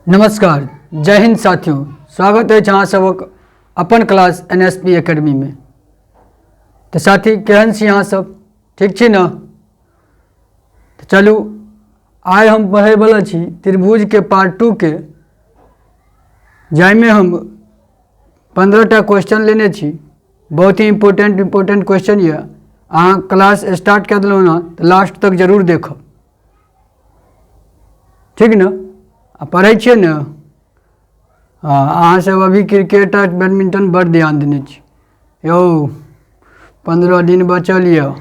नमस्कार, जय हिंद साथियों। स्वागत है जहाँ सबक अपन क्लास NSP एकेडमी में। तो साथी केहन छी अहाँ सब, ठीक छी न? तो चलू आइ हम पढ़े वाला छी त्रिभुज के पार्ट 2 के, जाहिमे हम 15टा क्वेश्चन लेने छी। बहुत ही इम्पोर्टेंट क्वेश्चन ये। अहाँ क्लास स्टार्ट कर देलहुँ ना तो लास्ट तक जरूर देखब, ठीक न? आ पढ़ै छियै ने? हाँ, अहाँ सब अभी क्रिकेट और बैडमिंटन बड़ ध्यान देने छी यौ। 15 दिन बचल यऽ,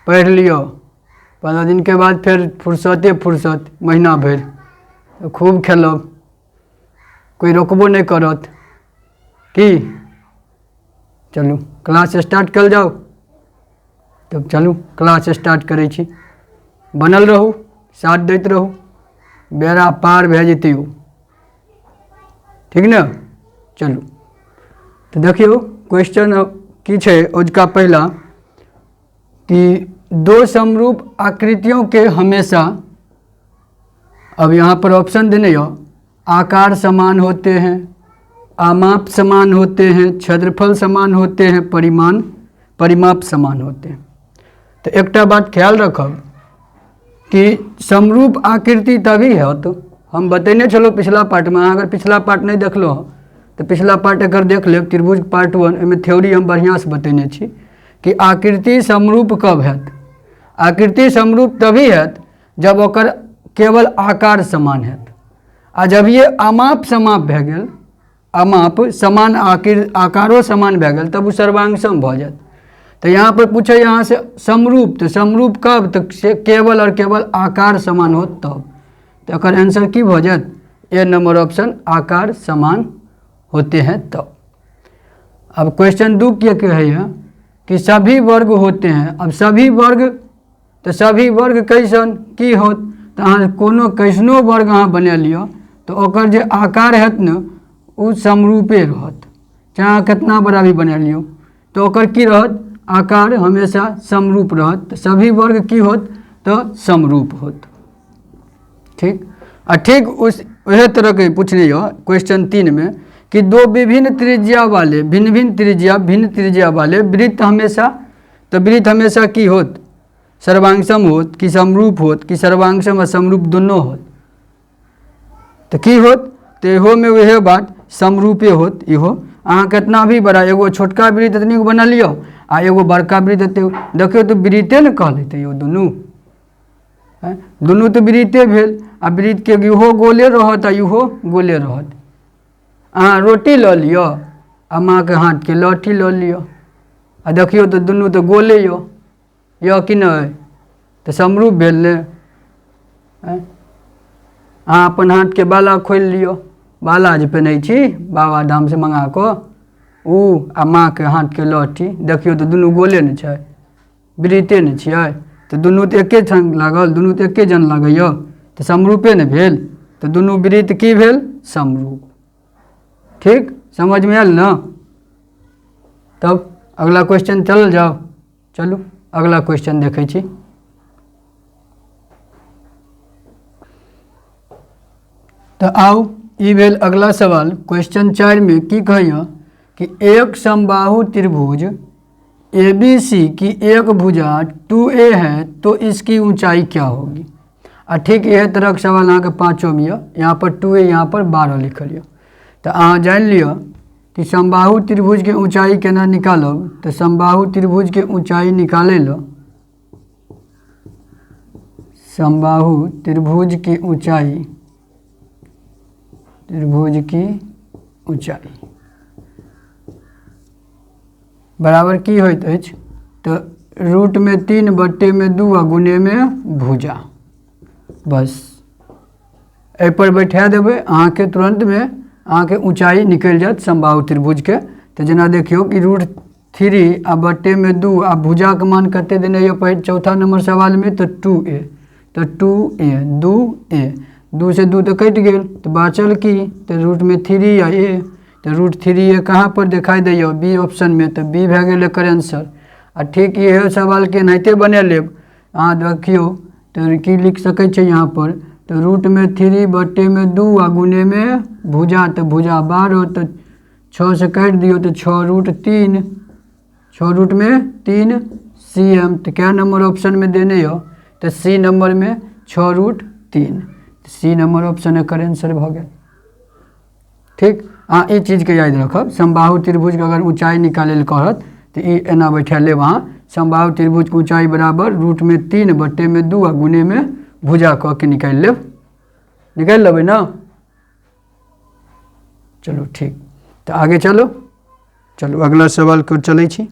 पढ़ि लियो। 15 दिन के बाद फिर फुर्सत महीना भर तो खूब खेलब, कोई रोकबो नहीं करत की। चलू क्लास स्टार्ट कर जाओ। तब चलू क्लास स्टार्ट करै छी। बनल रहू, साथ दैत रहू, बेड़ा पार भे जेतै हो, ठीक न? चलू तो देखियो क्वेश्चन की छे उसका पहला कि दो समरूप आकृतियों के हमेशा, अब यहाँ पर ऑप्शन देने हो, आकार समान होते हैं, आमाप समान होते हैं, क्षेत्रफल समान होते हैं, परिमाप समान होते हैं। तो एक बात ख्याल रखब कि समरूप आकृति तभी है। तो हम बतेने चलो पिछला पार्ट में, अगर पिछला पार्ट नहीं देख लो तो पिछला पार्ट अगर देख ले, त्रिभुज पार्ट 1 में थ्योरी हम बढ़िया से बतेने छी कि आकृति समरूप कब हैत। आकृति समरूप तभी हैत जब ओकर केवल आकार समान हैत, आ जब ये अमाप समाप भे गेल, अमाप समान आकारो समान भे गेल, तब वो सर्वांग भ जात। तो यहाँ पर पूछे यहाँ से समरूप, तो समरूप कब? तो केवल और केवल आकार समान हो तब। तो अगर आंसर की हो जात? ए नंबर ऑप्शन, आकार समान होते हैं तब। अब क्वेश्चन 2 क्या है कि सभी वर्ग होते हैं। अब सभी वर्ग, तो सभी वर्ग कैसन की होत? तो अहाँ कोनो कैसनो वर्ग अहाँ बना लियो तो ओकर जे आकार हैत न उ समरूपे रहत, चाहे कितना बड़ा भी बना लियो तो ओकर की रहत? आकार हमेशा समरूप रहत। तो सभी वर्ग की होत? तो समरूप होत, ठीक। और ठीक उस वह तरह के पूछने हो क्वेश्चन 3 में कि दो भिन्न त्रिज्या वाले वृत्त हमेशा, तो वृत्त हमेशा की होत? सर्वांगसम होत कि समरूप होत कि सर्वांगसम और समरूप दोनों होत? तो की होत? तो इहो में वह बात समरूपे होत। इहो अहाँ कितना भी बड़ा एगो छोटका वृत्त इतनी बना लियो आ एगो बड़का वृत्त देखियो तो वृत्ते न कह लेते यो दुनू तो वृत्ते भेल। आ वृत्त के इहो गोले रहत आ इहो गोले रहत। अहाँ रोटी ल लियो आ माँ के हाथ के लौठी ल लियो आ देखियो तो दुनू तो गोले यो कि नहीं? तो समरूप भेल ने। अहाँ अपन हाथ के बाला खोल लियो, बाला जे पहनै छी बाबा धाम से मंगा को, उ आ माँ के हाथ के लौठी, देखियो तो दुनू गोले न छै, वृत्ते न छियै। तो दुनू तो एके संग लागल, दुनू तो एके जन लागैयो, तो समरूपे न भेल। तो दुनू वृत्त की भेल? समरूप, ठीक। समझ में आयल न? तब अगला क्वेश्चन चल जाओ। चलू अगला क्वेश्चन देखे छी। तो आओ ई भेल अगला सवाल। क्वेश्चन 4 में की कहियो कि एक समबाहु त्रिभुज ABC की एक भुजा 2A है तो इसकी ऊंचाई क्या होगी? और ठीक यह तरह के सवाल अहाँ के 5 में यहाँ पर 2A, यहाँ पर 12 लिखल है। तो अहाँ जान लियो कि समबाहु त्रिभुज के ऊंचाई केना निकालब। तो समबाहु त्रिभुज के ऊंचाई निकाले लो, समबाहु त्रिभुज की ऊंचाई, त्रिभुज की ऊंचाई बराबर की होइत अछि? तो रूट में 3 बट्टे में 2 आ गुने में भुजा। बस एहि पर बैठा देबै, अहाँ के तुरंत में अहाँ के ऊंचाई निकल जात समबाहु त्रिभुज के। तो जना देखियो कि रूट 3 आ बट्टे में 2 आ भुजा के मान कते देने ये पहले चौथा नंबर सवाल में? तो 2A। तो 2A 2 से 2 तो कट गेल, तो बचल की? तो रूट में 3 आ A। तो रूट 3A कहाँ पर दिखाई दैयो? बी ऑप्शन में। तो बी भे गेल एकर आंसर। आ ठीक यह सवाल के एनाहिते बना लेब। अहाँ देखियो तो की लिख सकै छै यहाँ पर तो रूट में 3 बटे में 2 आ गुने में भुजा तो भुजा 12 तो 6 से काट दियो तो 6 रूट 3 6 रूट में 3 cm। तो क्या नंबर ऑप्शन में देने हो तो सी नंबर में 6 रूट 3 सी नंबर ऑप्शन एकर आंसर भ गया। ठीक हाँ ये चीज़ के याद रखब समबाहु त्रिभुज के अगर ऊंचाई निकाले कहत तो ये एना बैठा ले वहाँ समबाहु त्रिभुज के ऊंचाई बराबर रूट में 3 बटे में 2 आ गुने में भुजा कह के निकाल लेबै ना। चलो ठीक तो आगे चलो अगला सवाल कर चलै छी।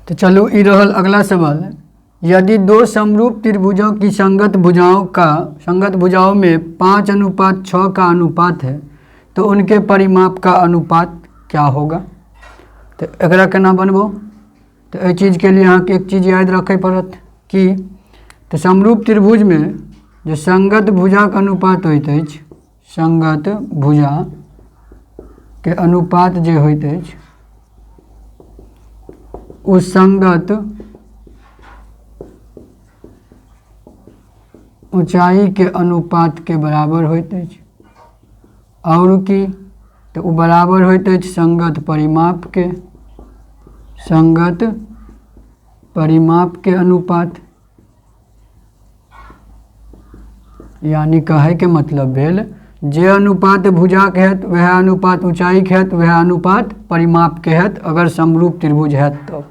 तो चलो ये रहल अगला सवाल। यदि दो समरूप त्रिभुजों की संगत भुजाओं में 5:6 का अनुपात है तो उनके परिमाप का अनुपात क्या होगा। तो एकरा केना बनबो तो ये चीज़ के लिए यहाँ के एक चीज़ याद रखे पड़त कि तो समरूप त्रिभुज में जो संगत भुजा के अनुपात होइत अछि संगत भुजा के अनुपात जे होइत अछि उस संगत ऊंचाई के अनुपात के बराबर होइत अछि और की तो वो बराबर होइत अछि संगत परिमाप के अनुपात। यानी कहे के मतलब भेल जे अनुपात भुजा के हैत वह अनुपात ऊंचाई के हैत वह अनुपात परिमाप के हैत अगर समरूप त्रिभुज है। तो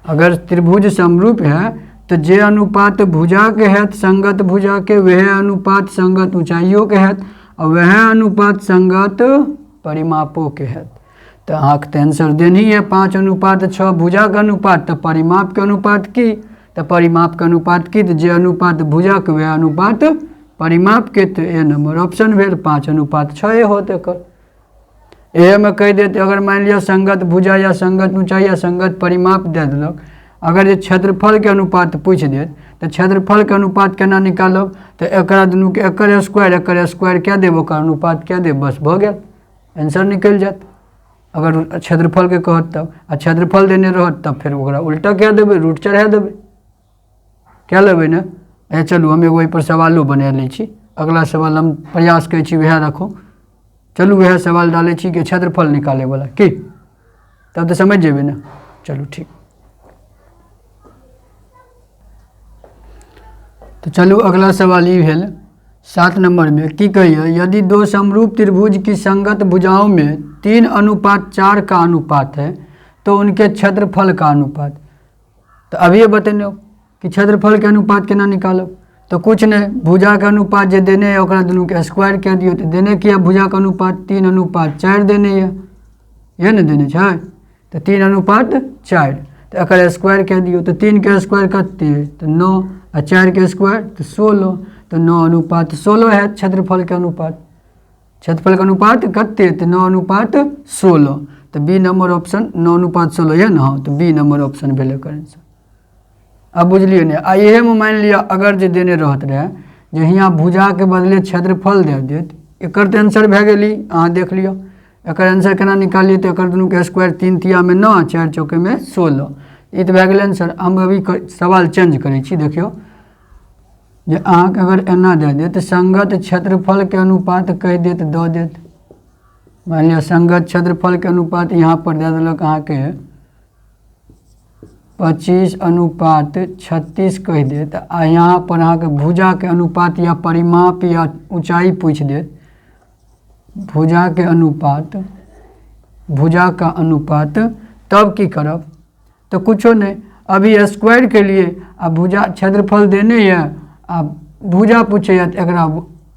अगर त्रिभुज समरूप है तो जे अनुपात भुजा के हैत संगत भुजा के वह अनुपात संगत ऊंचाइयों के हैत और वह अनुपात संगत परिमापों के हैत। तो अहाँके तो आंसर देनी है 5:6 भुजा के अनुपात तो परिमाप के अनुपात की तो परिमाप के अनुपात की तो जे अनुपात भुजा के वह अनुपात परिमाप के तो ए नंबर ऑप्शन भेल 5:6 होते कर। एह में कह देते अगर मान लिया संगत भुजा या संगत ऊंचाई या संगत परिमाप दे दिलक अगर ये क्षेत्रफल के अनुपात पूछ देत तो क्षेत्रफल के अनुपात केना निकालब तो एकरा दुनू के एकर स्क्वायर क्या देब ओकर अनुपात क्या देब बस भ गेल आंसर निकल जात। अगर क्षेत्रफल के कहत तब आ क्षेत्रफल देने रहत तब फिर ओकरा उल्टा क्या देबै रूट चढ़ा देबै क्या लेबै ना। चलू हम एगो पर सवालो बना लै छी। अगला सवाल हम प्रयास करै छी वह रखो। चलू वह सवाल डाले छी कि क्षेत्रफल निकाले वाला की तब तो समझ जेबै ना। चलू ठीक तो चलू अगला सवाल ये भेल 7 नंबर में की कहिए यदि दो समरूप त्रिभुज की संगत भुजाओं में 3:4 का अनुपात है तो उनके क्षेत्रफल का अनुपात। तो अभी ये बतेने कि क्षेत्रफल के अनुपात केना निकालब तो कुछ नहीं भुजा के अनुपात जो देने है ओकरा दुनू के स्क्वायर कह दियो तो देने किया भुजा के अनुपात 3:4 देने है ये न देने छै तो 3:4 तो एकर स्क्वायर कह दियो तो 3 के स्क्वायर कते तो 9 आ 4 के स्क्वायर तो 16 तो 9:16 है क्षेत्रफल के अनुपात कते तो 9:16 तो बी नंबर ऑप्शन 9:16 है ना तो बी नंबर ऑप्शन भेले कर आंसर। अब बुझलिए ने आ इहे में मान लिया अगर जे देने रहत रहे जे हियाँ भुजा के बदले क्षेत्रफल दे देत एकर तो आंसर भए गेली अहाँ देख लियो एकर आंसर केना निकालिए तो एकर दुनू के स्क्वायर 3 तिया में 9 4 चौके में 16 ये तो भए गेल आंसर। हम अभी सवाल चेंज करै छी देखियो जे अहाँके अगर एना दे देत संगत क्षेत्रफल के अनुपात कह देत दऽ देत मान लिया संगत क्षेत्रफल के अनुपात यहाँ पर दे देलक अहाँके 25:36 कह देत आ यहाँ पर अहाँके भुजा के अनुपात या परिमाप या ऊंचाई पूछ देत भुजा का अनुपात तब की करब तो कुछो नहीं अभी स्क्वायर के लिए आ भुजा क्षेत्रफल देने है आ भुजा पूछे तो एकरा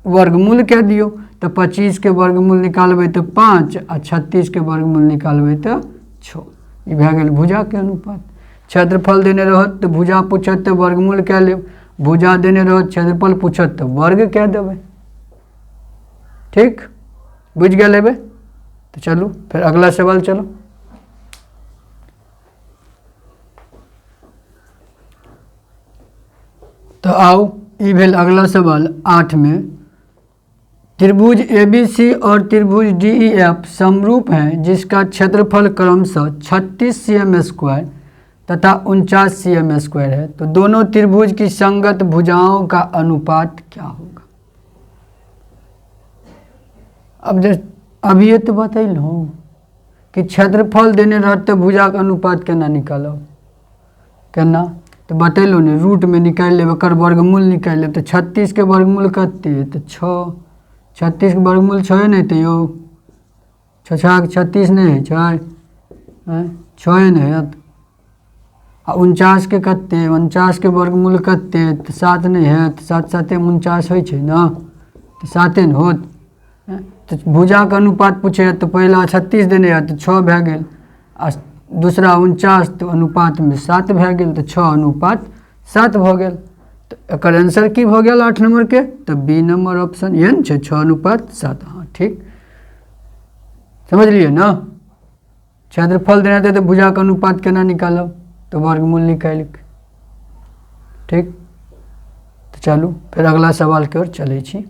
वर्गमूल कह दियो तो 25 के वर्गमूल निकालबै तो 5 आ 36 के वर्गमूल निकालबै तो 6 ये भए गेल भुजा के अनुपात। क्षेत्रफल देने रहत तो भुजा पूछत तो वर्गमूल कह लेब भुजा देने रहत क्षेत्रफल पूछत तो वर्ग कह देबै ठीक बुझ गए लेबै। तो चलू फिर अगला सवाल चलो तो आओ ये भेल अगला सवाल 8 में त्रिभुज ABC और त्रिभुज DEF समरूप हैं जिसका क्षेत्रफल क्रमशः 36 cm² तथा 49 cm² है, तो दोनों त्रिभुज की संगत भुजाओं का अनुपात क्या होगा। अब अभी ये तो बतैल हूँ कि क्षेत्रफल देने रहते भुजा का अनुपात केना निकालब, केना तो बतैलो ने, रूट में निकाल लेब, एकर वर्गमूल निकाल लेब, तो 36 के वर्गमूल कते है तो 6, 36 के वर्गमूल 6 नहीं तो यो 6 36 नहीं है 6 नहीं है, आ 49 के कते, 49 के वर्गमूल कते तो 7 नहीं है, तो 7 7 49 हो ना, तो 7 न होत। तो भुजा का अनुपात पूछे तो पहला 36 देने है तो 6 भै गेल, आ दूसरा 49 तो अनुपात में 7 भै गेल, तो 6 अनुपात 7 भ गेल। तो एकर आंसर की भ गेल 8 नंबर के, तो बी नंबर ऑप्शन ये न 6 अनुपात 7। हाँ ठीक, समझ लिए ना। क्षेत्रफल देना थे तो भुजा का अनुपात केना निकालब, तो वर्गमूल निकाल के। ठीक, तो चलू फिर अगला सवाल की ओर चलै छी।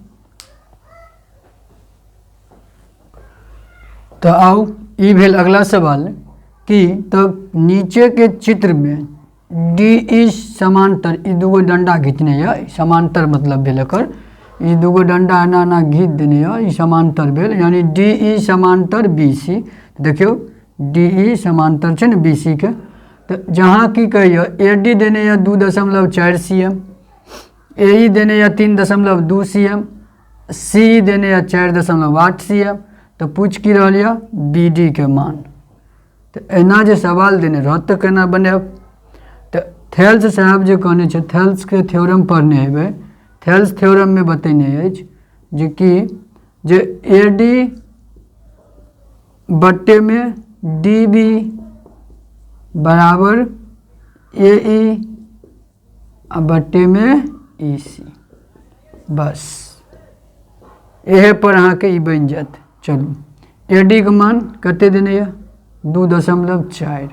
तो आओ ई भेल अगला सवाल कि तो नीचे के चित्र में डी ई समांतर, ई दूगो डंडा घींचने है, समांतर मतलब भेल एकर, ई दूगो डंडा एना एना घींच देने है, ई समांतर भेल, यानी डी ई समांतर बी सी। देखियो डी ई समांतर है ना बी सी के, तो जहाँ की कहिए ए डी देने है 2.4 cm, ए ई देने है 3.2 cm, सी देने है 4.8 cm, तो पूछ की रहा लिया बी डी के मान। तो एना जो सवाल देने रहत तो केना बनेब, तो थेल्स साहब जो कहने छे, थेल्स के थ्योरम पढ़ने हेबे, थेल्स थ्योरम में बतेने अछि जे कि जे ए डी बट्टे में डी बी बराबर ए ई बट्टे में ई सी, बस यह पर अहाँ के ई बन जात। चलू ए डी के मान कते देने है 2.4,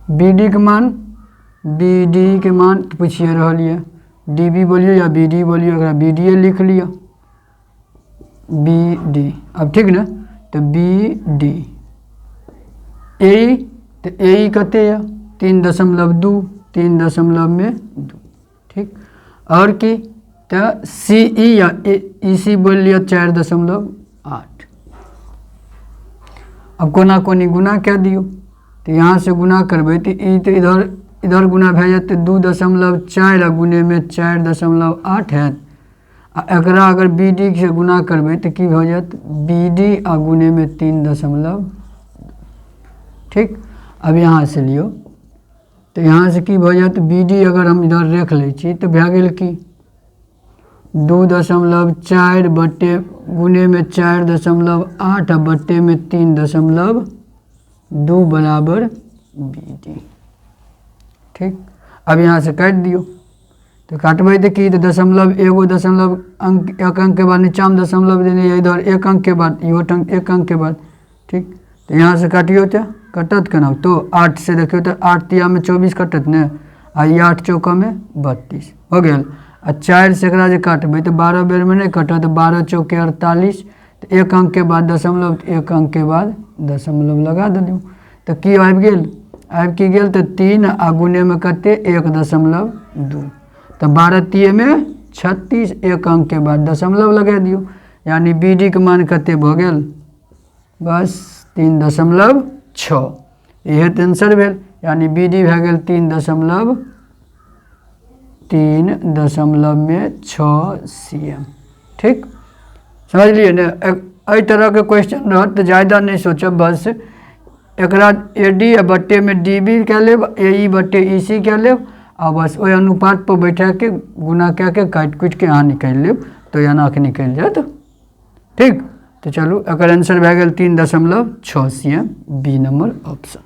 बी डी के मान, बी डी के मान तो पूछिए रहल है, डी बी बोलियो या बी डी बोलियो, अगर बी डी लिख लिया बी डी, अब ठीक ना। तो बी डी ए, तो ए कते है 3.2, 3.2, ठीक। और की तो सी ई या ई सी बोल लिया 4.8। अब कोना कोनी गुना क्या दियो, तो यहाँ से गुना करबे तो ई तो इधर गुना भै जाते 2.4 गुने में 4.8 है, एकरा अगर बी डी से गुना करबे तो की हो जात बी डी आ गुने में 3.2, ठीक। अब यहाँ से लियो, तो यहाँ से की हो जात बी डी अगर हम इधर रख ले छी तो भै गेल की 2.4 बट्टे गुने में 4.8 बट्टे में 3.2 बराबर बी डी, ठीक। अब यहाँ से काट दियो, तो काटबे तो की तो दशमलव, एगो दशमलव अंक, एक अंक के बाद नीचा में दशमलव देने, इधर एक अंक के बाद इहो एक अंक के बाद, ठीक। तो यहाँ से काटियो तो कटत केना, तो 8 से देखियो तो 8 तिया में 24 कटत ने, आ 8 चौका में 32 हो गया। आ 4 से एकरा जे काटबे तो 12 बेर में नहीं कटत, 12 चौके 48, तो एक अंक के बाद दशमलव, एक अंक के बाद दशमलव लगा दियो, तो की आबि गेल, आबि की गेल तो 3 आ गुने में कते 1.2, तो 12 तिये में 36, एक अंक के बाद दशमलव लगा दियो, यानी बी डी के मान कते भ गेल, बस 3.6। यह तो आंसर भेल, यानी बी डी भै गेल 3.6 cm, ठीक। समझ लिए ने। एहि तरह के क्वेश्चन रहत तो ज़्यादा नहीं सोचब, बस एकरा ए डी बट्टे में डी बी कह लेब, ए ई बट्टे ई सी कह लेब, आ बस वही अनुपात पर बैठा के गुना कह के काट कुट के यहाँ निकाल लेब, तो एना के निकल जात, ठीक। तो चलू एकर आंसर भै गेल 3.6 cm, बी नंबर ऑप्शन,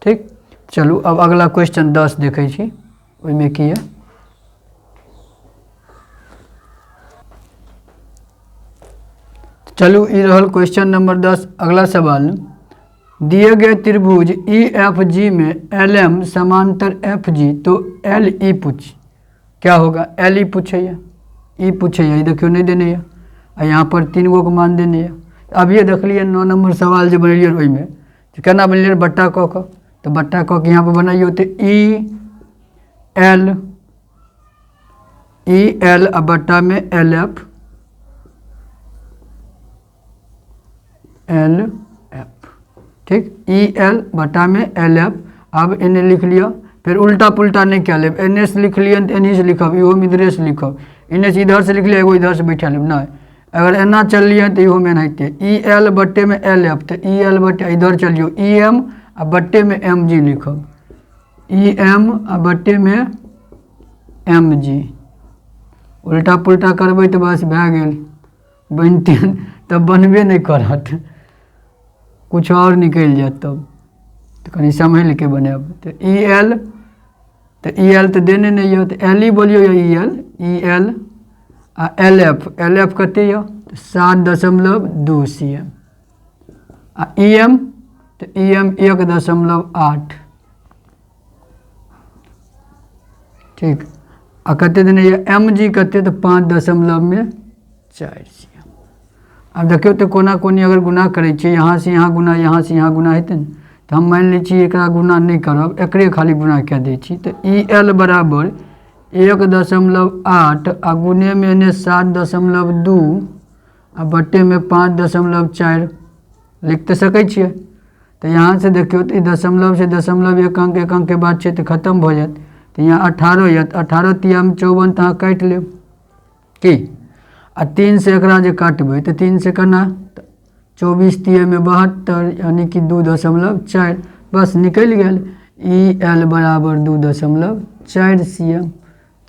ठीक। चलू अब अगला क्वेश्चन 10 देखै छी, ओहिमे की है। चलू ई रहल क्वेश्चन नंबर 10। अगला सवाल, दिए गए त्रिभुज ई एफ जी में एल एम समांतर एफ जी, तो एल ई पूछ क्या होगा, एल ई पूछे ई पूछे, ये देखियो नहीं देने है, यहाँ पर 3 गो के मान देने है। अब ये देख लिए 9 नंबर सवाल जो बनेलिए ओहिमे तो केना बनलै बट्टा कऽ कऽ, तो बट्टा कऽ के यहाँ पर बनाइयो तो ई एल आ बट्टा में एल एफ ठीक, ई एल बट्टा में एल एफ। अब इन्हें लिख लिया, फिर उल्टा पुल्टा नहीं क्या लेब, एने से लिख लिया तो एनी से लिखब, इहो में इधरे से लिखब, इन्हें से इधर से लिख लिया, एगो इधर से बैठा लेब नहीं। अगर एना चल लिया तो इहो में नहीं, ई एल बट्टे में एल एफ, तो ई एल बट्टे इधर चलियो ई एम आ बट्टे में एम जी लिखब, ई एम आ बट्टे में एम जी। उल्टा पुल्टा करबै तो बस भए गेल, बनते तब बनबे नहीं करत, कुछ और निकल जात तब, तो कहीं समझ के बनाब। तो ई एल तो देने नहीं है, तो एल ही बोलियो या ई एल आ एल एफ कते है 7.2 cm आ ई एम तो ई एम 1.8 ठीक, आ कते देने है एम जी कते तो 5.4 cm। अब देखियो तो कोना कोनी अगर गुना करे छी, यहाँ से यहाँ गुना, यहाँ से यहाँ गुना हेतै, तो हम मान ली छी एकरा गुना नहीं करब, एकरे खाली गुना कऽ दै छी। तो ई एल बराबर 1.8 आ गुने में एने 7.2 आ बट्टे में 5.4 लिख तो सकै छियै। तो यहाँ से देखियो तो दशमलव से दशमलव एक अंक के बाद छै तो खत्म हो जात। तो यहाँ 18 है, 18 तिया में 54 तो अहाँ काटि लेब की, आ 3 से एकरा जे काटबै तो 3 से केना 24 तिया में 72 यानी कि 2.4 बस निकल गेल। ई एल बराबर 2.4 cm,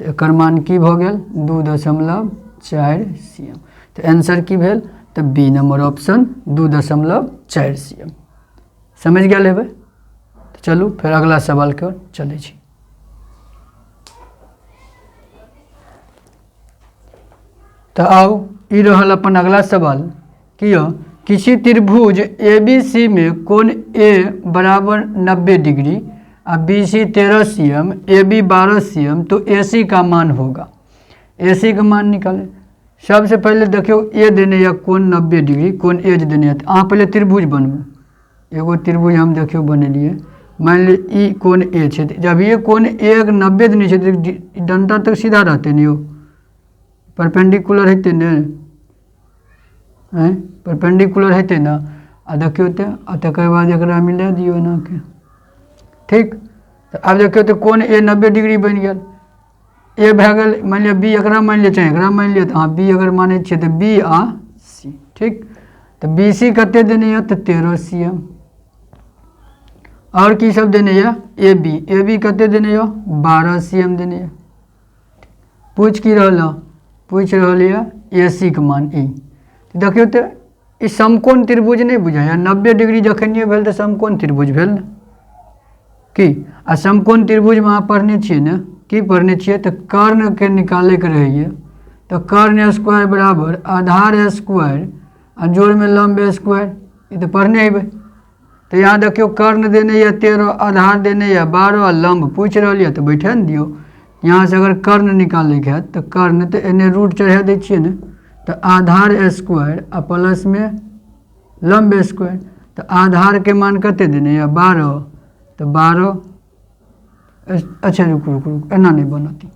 तो एकर मान की भऽ गेल 2.4 cm। तो आंसर की भेल, तो बी नंबर ऑप्शन 2.4 cm। समझ गेल हेबै। तो चलू फिर अगला सवाल के ओर चलै छी। तो आओ ई रहल अपन अगला सवाल कि किसी त्रिभुज ए बी सी में कोण ए बराबर 90 डिग्री और B C 13 cm, A B 12 cm, तो ए सी का मान होगा। ए सी का मान निकालें। सबसे पहले देखियो ए देने या कोण 90 डिग्री, कोण ए देने है, तो अहाँ पहले त्रिभुज बनबू। एगो त्रिभुज हम देखियो बनेलिए, मान ली ई कोण ए है, जब ये कोण ए 90 देने है तो डंडा तक सीधा रहते नहीं, परपेंडिकुलर हेतै ने, परपेंडिकुलर हेतै ना। आ देखियो तो तकर बाद एकरा मिला दियो एना के, ठीक। तो अब देखियो तो कोण ए 90 डिग्री बन गया। ए भए गेल, मान लिया बी एकरा मान लिया चाहे एकरा मान लिया, तो हाँ बी अगर माने छे तो बी आ सी, ठीक। तो बी सी कते देने है तो 13 cm। और की सब देने है ए बी कते देने है 12 cm देने है। पूछ की रहल, पूछ रहल है ए सी के मान ई। तो देखियो तो ई समकोण त्रिभुज नहीं बुझाया, 90 डिग्री जखनिए भेल तो समकोण त्रिभुज भेल ने की। आ समकोण त्रिभुज में अहाँ पढ़ने छियै ने, की पढ़ने छियै तो कर्ण के निकाले के रहिए। तो कर्ण स्क्वायर बराबर आधार स्क्वायर आ जोड़ में लंब स्क्वायर, ये तो पढ़ने हेबै। तो यहाँ देखियो कर्ण देने या 13, आधार देने या 12, लंब पूछ रही है तो बैठा न दियो। यहाँ से अगर कर्ण निकाले के है तो कर्ण तो एने रूट चढ़ा दै छियै ने, तो आधार स्क्वायर आ प्लस में लंब स्क्वायर। तो आधार के मान कते देने या 12, तो 12 अच्छा रुक एना नहीं बनती,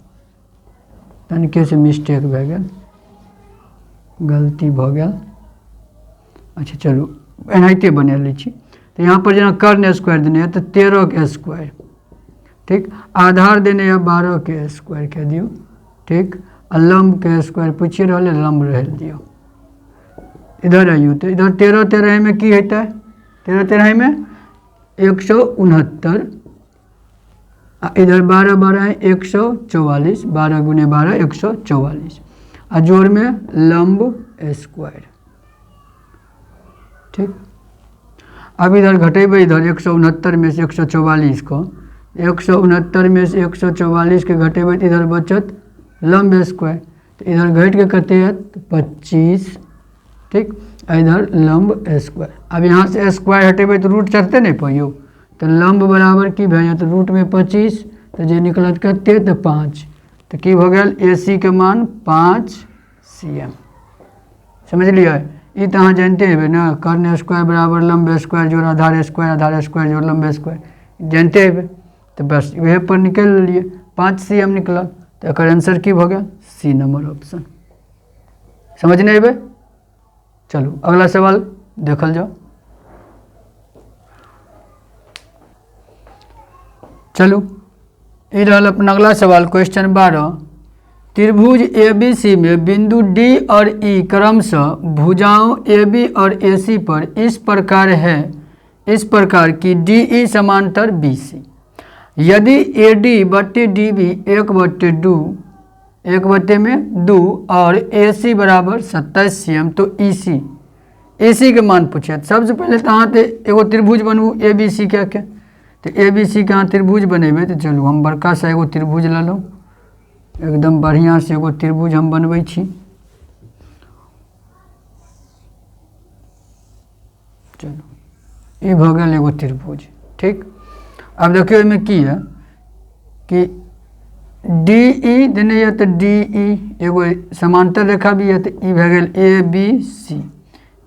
तनिके से मिस्टेक भए गेल, गलती भऽ गेल। अच्छा चलू एनाहिते बना लै छी। तो यहाँ पर जेना कर्ण स्क्वायर देने है तो 13 के स्क्वायर, ठीक। आधार देने है 12 के स्क्वायर कह दियो, ठीक। आ लंब के स्क्वायर पूछिए रहा लंब रह दियो। इधर आइयो तो इधर 13 में की होता है, 13 में 169, इधर 12 है 144, 12 गुने 12 144, आ जोड़ में लंब स्क्वायर, ठीक। अब इधर घटेबे, इधर 169 में से 144 को, 169 में से 144 के घटेबे तो इधर बचत लंब स्क्वायर, तो इधर घट के कते है तो 25, ठीक। इधर लंब स्क्वायर। अब यहाँ से स्क्वायर हटेबे तो रूट चढ़ते नहीं पाइयो, तो लंब बराबर की भए जाए तो रूट में 25, तो जे निकलत कते तो 5, तो की हो गया ए सी के मान 5 cm। समझ लिया, ये तो अहाँ जानते हैं ना, कर्ण स्क्वायर बराबर लंब स्क्वायर जोड़ आधार स्क्वायर जोड़ लंब स्क्वायर, जानते हैं। तो बस वह पर निकल लिए 5 CM निकल, तो एक आंसर की हो गया सी नंबर ऑप्शन। समझ नहीं अबे? चलो अगला सवाल देखल जाओ। चलो ये रहा अपना अगला सवाल, क्वेश्चन 12। त्रिभुज ABC में बिंदु D और E क्रमशः भुजाओं AB और AC पर इस प्रकार है, इस प्रकार की DE समांतर BC। यदि AD बट्टे DB 1/2 और AC बराबर 27 CM, तो EC के मान पूछे। सबसे पहले तो यहाँ एगो त्रिभुज बनबू ABC क्या क्या, तो ABC के यहाँ त्रिभुज बनेबे। तो चलू हम बड़का सा एगो त्रिभुज ले लो, एकदम बढ़िया से एगो त्रिभुज हम बनबै छी। चलो ये भ गेल एगो त्रिभुज, ठीक। अब देखियो एहिमे की है कि DE देने है, तो DE एगो समांतर रेखा भी है, तो ई भए गेल ABC।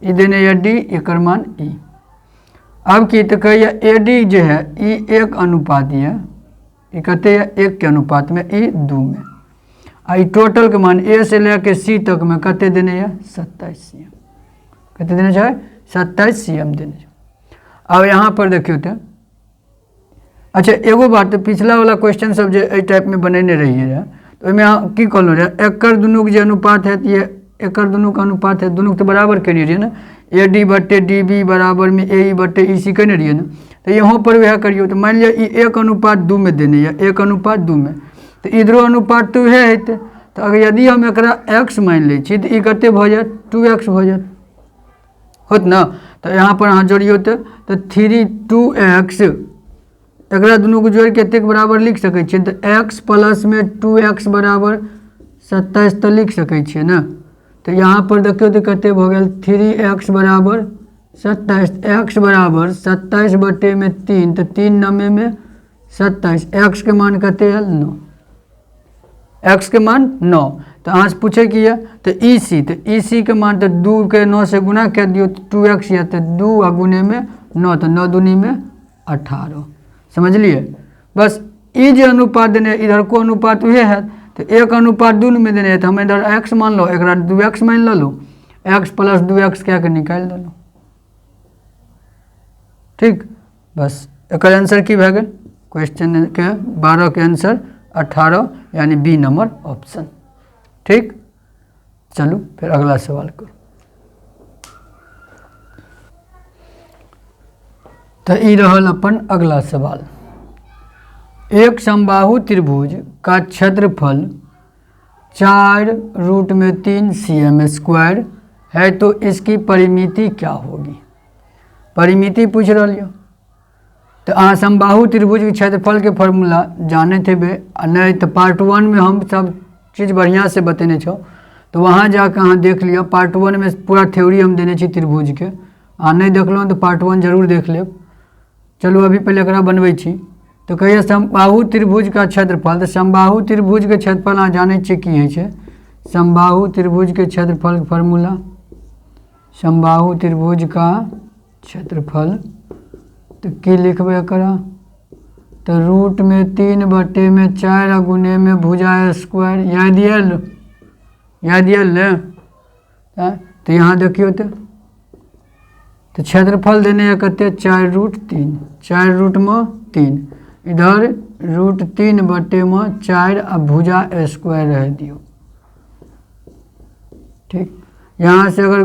ई देने है D, एकर मान E। अब की तो कहिए AD जो है ई 1 अनुपात है, ये कहते हैं 1 के अनुपात में, ई 2 में। आई टोटल के मान A से लेके C तक में कते देने है 27 CM, कते देने चाहिए 27 CM देने चाहिए। अब यहाँ पर देखियो तो अच्छा एगो बात, पिछला वाला क्वेश्चन सब जो ए टाइप में बनेने रहिए रहे, तो ओहिमे अहाँ की कहलहुँ रहे, एकर दुनू के जे अनुपात है, ये एकर दुनू के अनुपात है, दुनू के तो बराबर केने रहिए ना, AD बट्टे DB बराबर में AE बट्टे EC केने रहिए ना। तो यहाँ पर वह करियो, तो मान लिया 1:2 में देने है, 1:2 में, तो इधरो अनुपात तो वह हेतै। तो अगर यदि हम एकरा x मान लै छी, तो ई कते भऽ जायत 2x भऽ जायत, होत ना। तो यहाँ पर अहाँ जोड़ियो तो 3 2x, एकरा दुनू को जोड़ के एतेक बराबर लिख सकै छियै, तो x प्लस में 2x बराबर 27 तो लिख सकै छियै ना। तो यहाँ पर देखियो तो कते भऽ गेल 3x बराबर 27, x बराबर 27 बटे में 3, तो 3 9 में 27, x के मान कते है 9, x के मान 9। तो अहाँ से पूछे की है, तो EC के मान तो 2 के 9 से गुना कर दियो, तो 2x या तो 2 आ गुने में 9, तो 9 दूनी में 18। समझ लिए? बस ये जो अनुपात देने इधर को अनुपात वह है, तो 1:2 में देने है, तो हम इधर x मान लो, एक 2x मान लो, x प्लस 2x क्या के निकाल दो, ठीक। बस एक आंसर की भए गेल क्वेश्चन के 12 के आंसर 18, यानी B नंबर ऑप्शन, ठीक। चलो फिर अगला सवाल करो। तो ई रहल अपन अगला सवाल। एक समबाहु त्रिभुज का क्षेत्रफल 4√3 CM स्क्वायर है, तो इसकी परिमिति क्या होगी? परिमिति पूछ रहा लियो। तो अहाँ समबाहु त्रिभुज के क्षेत्रफल के फॉर्मूला जाने थे बे, नहीं तो पार्ट 1 में हम सब चीज़ बढ़िया से बतेने छो, तो वहाँ जाकर अहाँ देख लिया। पार्ट 1 में पूरा थ्योरी हम देने छी त्रिभुज के, अहाँ नहीं देखलो तो पार्ट 1 जरूर देख लेब। चलो अभी पहले एकरा बनबै छी। तो कहिए समबाहु त्रिभुज का क्षेत्रफल, तो समबाहु त्रिभुज के क्षेत्रफल अहाँ जाने छी की होइ छै। समबाहु त्रिभुज के क्षेत्रफल के फॉर्मूला, समबाहु त्रिभुज का क्षेत्रफल, तो की लिखबे एकरा, तो √3 बटे में 4 गुने में भुजा स्क्वायर, याद आयल ने। तो यहाँ देखियो तो क्षेत्रफल देने हैं कते 4√3, 4 में 3, इधर √3 बटे में 4 आ भुजा स्क्वायर रह दियो, ठीक। यहाँ से अगर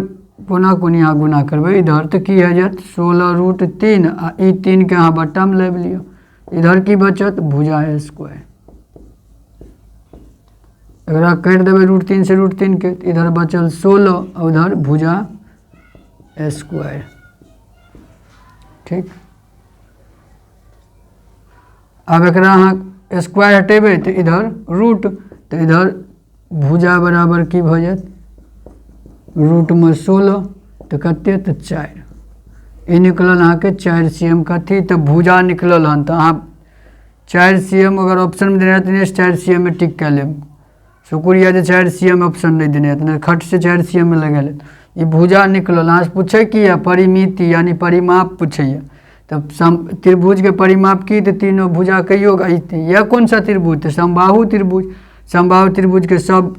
कोना कोनी यहाँ गुना करबे इधर, तो की है जात 16√3 आ ई 3 के यहाँ बट्टा में ले लियो, इधर की बचत भुजा स्क्वायर। अगर काट देवे √3 से √3 के, तो इधर बचल 16 और उधर भुजा स्क्वायर, ठीक। अब एक स्क्वायर हटेबे तो इधर रूट, तो इधर भुजा बराबर की भ जात रूट में 16, तो कते तो 4, ये निकलल अहाँ के 4 CM कथी, तो भुजा निकलल हन। तो अहाँ 4 CM अगर ऑप्शन में देने रहते 4 CM में टिक कर लेब, शुक्रिया जो 4 CM ऑप्शन नहीं देने, तो खट से 4 CM में लगा ले। ये भुजा निकलल, अहाँ पूछे की है परिमिति यानी परिमाप पूछे। तब त्रिभुज के परिमाप की तो तीनों भुजा कहियो अइतै। यह कौन सा त्रिभुज? तो समबाहु त्रिभुज। समबाहु त्रिभुज के सब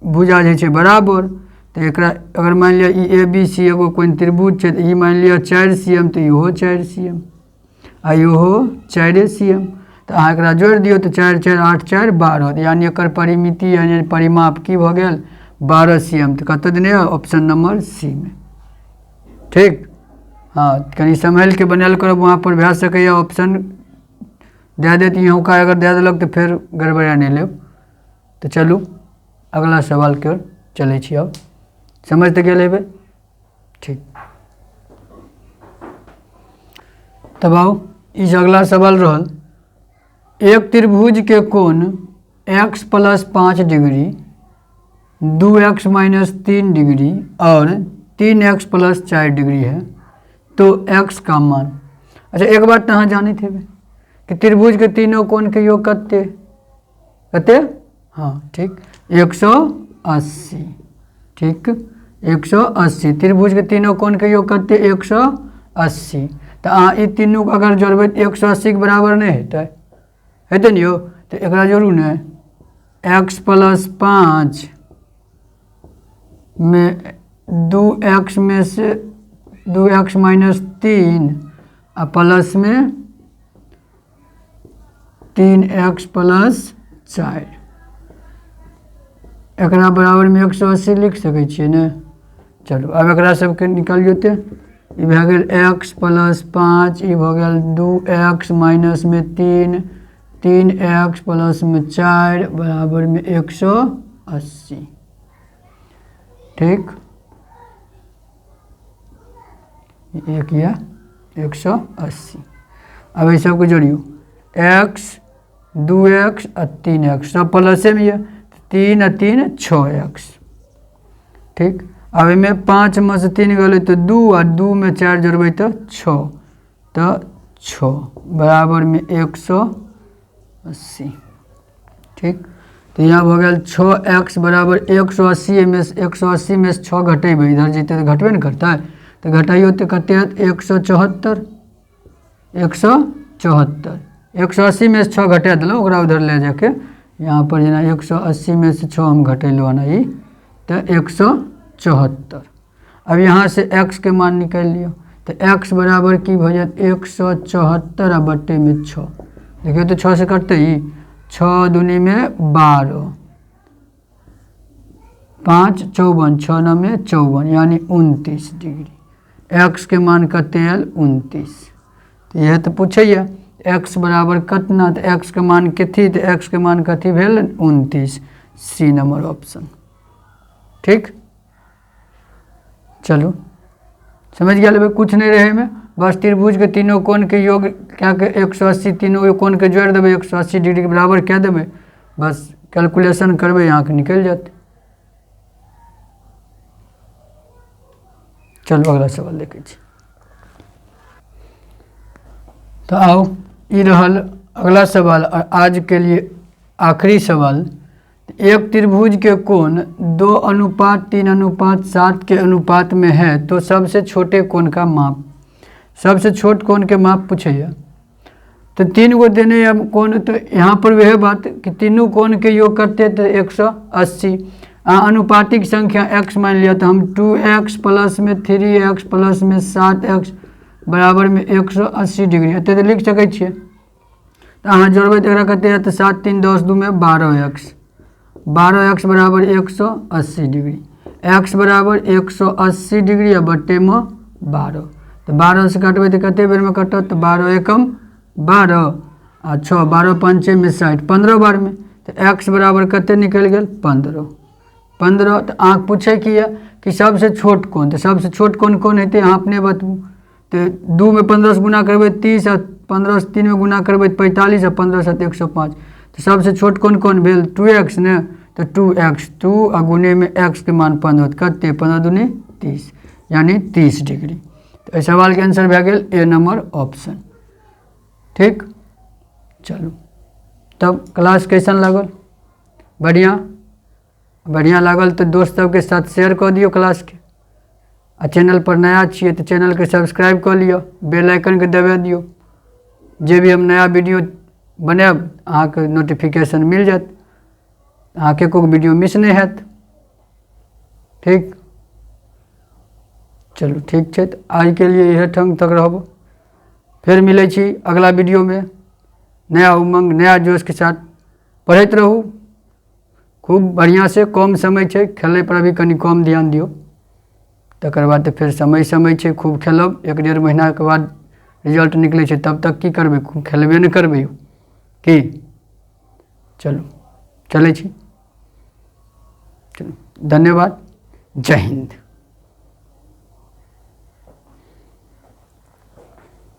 भुजा जे छै बराबर। तो एकरा अगर मान लिया ई ABC एगो कोई त्रिभुज है, तो ई मान लिया 4 cm, तो इहो 4 cm आ इहो 4 cm। तो अहाँ एकरा जोड़ दियौ तो 4 4 8 4 12, यानी एकर परिमिति यानी परिमाप की भ गेल 12 cm। तो कत देने ऑप्शन नंबर सी में। ठीक, हाँ कहीं संभल के बनायल करब, वहाँ पर भए सकैए ऑप्शन दे देत यहाँ का, अगर दे देलक तो फिर गड़बड़ा नहीं लेब। तो चलू अगला सवाल के ओर चलै छी। अब समझ तो गेल हेबै। ठीक, तब आओ इस अगला सवाल रहल, एक त्रिभुज के कोण x + 5 डिग्री, 2x - 3 डिग्री और 3x + 4 डिग्री है, तो x का मान। अच्छा एक बात तो अहाँ जानते थे कि त्रिभुज के तीनों कोण के योग कते कते? हाँ ठीक, 180। ठीक, 180 त्रिभुज के तीनों कोण के योग कते 180। तो अहाँ ई तीनों अगर जोड़बै तो 180 के बराबर नहीं हेतै, हेतै ने यौ? तो एकरा जोड़ू ने, x + 5 में 2x में से 2x - 3 आ प्लस में 3x + 4, एकरा बराबर में 180 लिख सकै छियै ने। चलू अब एकरा सबके निकाल जेतै। ई भए गेल x + 5, ई भए गेल 2x - 3, 3x + 4 बराबर में 180। ठीक, एक या 180। अब ये सबको जोड़ियो, x 2x और 3x सब प्लसे में है, 3 और 3 6x। ठीक, अब इनमें 5 में से 3 गए तो 2 और 2 में 4 जोड़बै तो 6, तो 6 बराबर में 180। ठीक, तो यहाँ हो गया 6x बराबर 180 में से 180 में से 6 घटेबै, इधर जीते तो घटबे न करता है। तो घटाइयो तो कते 174, 174। 180 में से 6 घटा दिलौ, ओकरा उधर ले जाके यहाँ पर जेना 180 में से 6 हम घटेलहुँ हन ई, तो 174। अब यहाँ से x के मान निकाल लियो, तो x बराबर की हो जात 174 आ बट्टे में 6। देखिए तो 6 से कटते ही, 6 दूनी में 12, 5 54, 6 9 में 54 यानी 29 डिग्री। x के मान कते आयल 29। तो यह तो पूछैया x बराबर कतना, तो x के मान कथी, तो x के मान कथी भेल 29, सी नंबर ऑप्शन। ठीक, चलो समझ गया लेबै, कुछ नहीं रहे में, बस त्रिभुज के तीनों कोण के योग क्या के 180, तीनों कोण के जोड़ देबै 180 डिग्री के बराबर क्या देबै, बस कैलकुलेशन करबै यहाँ के निकल जाते। चलो अगला सवाल देखे छी। तो आओ ये रहल अगला सवाल और आज के लिए आखिरी सवाल। एक त्रिभुज के कोण 2:3:7 के अनुपात में है, तो सबसे छोटे कोण का माप, सबसे छोट कोण के माप पूछे। तो 3 गो देने कोण, तो यहाँ पर वह बात कि तीनों कोण के योग करते तो 180। अनुपातिक संख्या x मान लिया, तो हम 2x प्लस में 3x प्लस में 7x बराबर में 180 डिग्री एते तो लिख सकै छियै। तो अहाँ जोड़बै तो एकरा कते है, तो 7 3 10 2 में 12x, 12x बराबर 180 डिग्री, x बराबर 180 डिग्री आ बट्टे में 12। तो 12 से कटबै तो कते बेर में कटत, तो 12 एकम 12 आ 6 12 5 में 60, 15 बार में। तो x बराबर कते निकल गेल 15। 15 तो अहाँ पूछे की है कि सबसे छोट कोण, तो सबसे छोट कोण कौन हेतै अहाँ अपने बतबू। तो 2 में 15 से गुना करबै 30 और 15 से 3 में गुना करबै 45 और 15 से 105। तो सबसे छोट कोण कौन भेल 2x ने, तो 2x 2 और गुने में x के मान 15 कते 15 दूनी 30 यानी 30 डिग्री। तो इस सवाल के आंसर भए गेल ए नंबर ऑप्शन। ठीक, चलू तब क्लास कैसन लागल, बढ़िया, बढ़िया लागल तो दोस्त सबके साथ शेयर कर दियो क्लास के। आ चैनल पर नया छिए तो चैनल के सब्सक्राइब कर लियो, बेल आइकन के दबा दियो, जे भी हम नया वीडियो बनाएब अहाँके नोटिफिकेशन मिल जायत, अहाँके एको वीडियो मिस नहीं हैत। ठीक, चलू ठीक छै, तो आज के लिए यह ठंग तक रहब, फिर मिलै छी अगला वीडियो में नया उमंग नया जोश के साथ। पढ़ते रहू खूब बढ़िया से, कम समय छै, खेलै पर अभी कनी कम ध्यान दियो, तकर बाद तो फिर समय छै खूब खेलब। 1-1.5 महीना के बाद रिजल्ट निकले छै, तब तक की करबै, खूब खेलबे नहीं करबै की। चलू चलै छी, चलू धन्यवाद, जय हिंद।